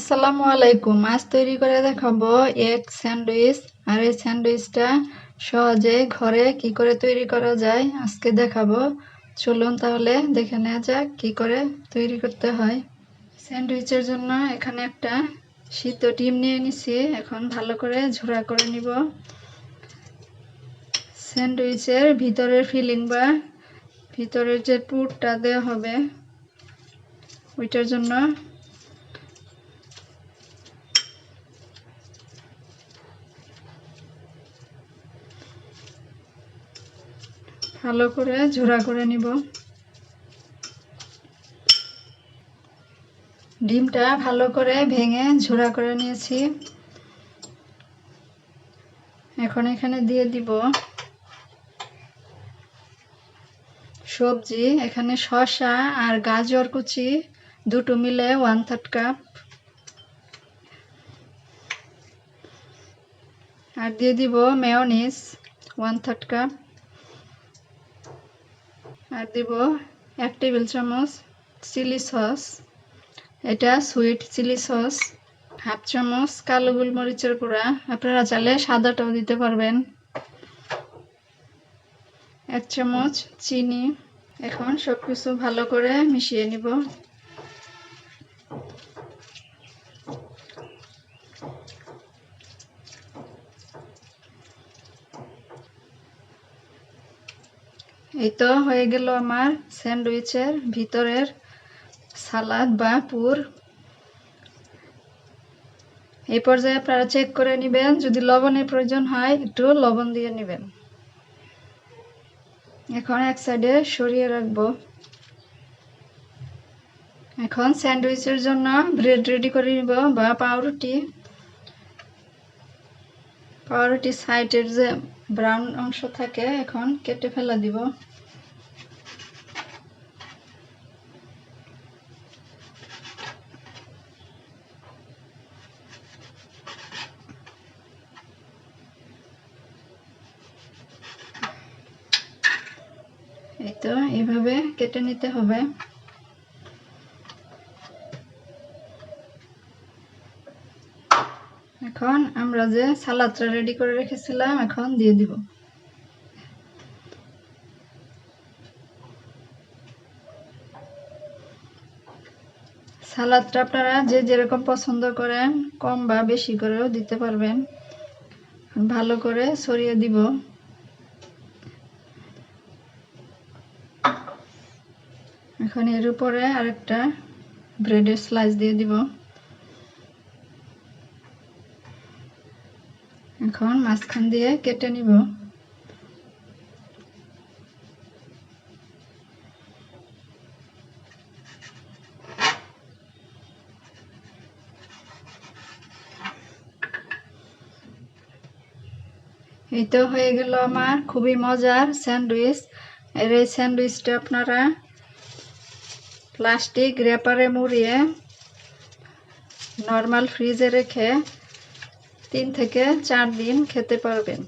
আসসালামু আলাইকুম। আজ তৈরি করে দেখাবো এগ স্যান্ডউইচ। আর এই স্যান্ডউইচটা সহজে ঘরে কি করে তৈরি করা যায় আজকে দেখাবো। চলুন তাহলে দেখে নেওয়া যাক কি করে তৈরি করতে হয়। স্যান্ডউইচের জন্য এখানে একটা সিদ্ধ ডিম নিয়ে নিছি। এখন ভালো করে ঝোড়া করে নিব। স্যান্ডউইচের ভিতরের ফিলিং বা ভিতরের যে পুরটা দেওয়া হবে ওইটার জন্য ভালো করে ঝোড়া করে নিব। ডিমটা ভালো করে ভেঙে ঝোড়া করে নিয়েছি। এখন এখানে দিয়ে দিব সবজি। এখানে শসা আর গাজর কুচি দুটো মিলে 1/3 কাপ, আর দিয়ে দিব মেয়োনিজ 1/3 কাপ, আর দিব 1 টেবিল চামচ চিলি সস, এটা সুইট চিলি সস, 1/2 চামচ কালো গোলমরিচের গুঁড়া, আপনারা চাইলে সাদাটাও দিতে পারবেন, 1 চামচ চিনি। এখন সবকিছু ভালো করে মিশিয়ে নিব। এই তো হয়ে গেল আমার স্যান্ডউইচের ভিতরের সালাদ বা পুর। এই পর্যায়ে আপনারা চেক করে নেবেন, যদি লবণের প্রয়োজন হয় একটু লবণ দিয়ে নেবেন। এখন এক সাইডে সরিয়ে রাখবো। এখন স্যান্ডউইচের জন্য ব্রেড রেডি করে নিব বা পাউরুটি। সাইডের যে ব্রাউন অংশ থাকে এখন কেটে ফেলা দিব। এই তো এইভাবে কেটে নিতে হবে। এখন আমরা যে সালাদটা রেডি করে রেখেছিলাম এখন দিয়ে দিব। সালাদটা আপনারা যে যেরকম পছন্দ করেন কম বা বেশি করেও দিতে পারবেন। ভালো করে ছড়িয়ে দিব। এখন এর উপরে আরেকটা ব্রেডের স্লাইস দিয়ে দিব। এখন মাঝখান দিয়ে কেটে নিব। এই তো হয়ে গেল আমার খুবই মজার স্যান্ডউইচ। এর এই স্যান্ডউইচটা আপনারা প্লাস্টিক র্যাপারে মুড়িয়ে নর্মাল ফ্রিজে রেখে 3 থেকে 4 দিন খেতে পারবেন।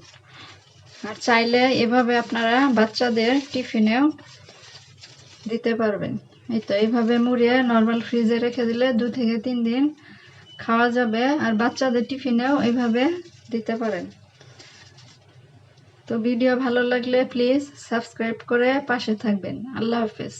আর চাইলে এভাবে আপনারা বাচ্চাদের টিফিনেও দিতে পারবেন। এই তো এইভাবে মুড়িয়ে নর্মাল ফ্রিজে রেখে দিলে 2 থেকে 3 দিন খাওয়া যাবে। আর বাচ্চাদের টিফিনেও এইভাবে দিতে পারেন। তো ভিডিও ভালো লাগলে প্লিজ সাবস্ক্রাইব করে পাশে থাকবেন। আল্লাহ হাফেজ।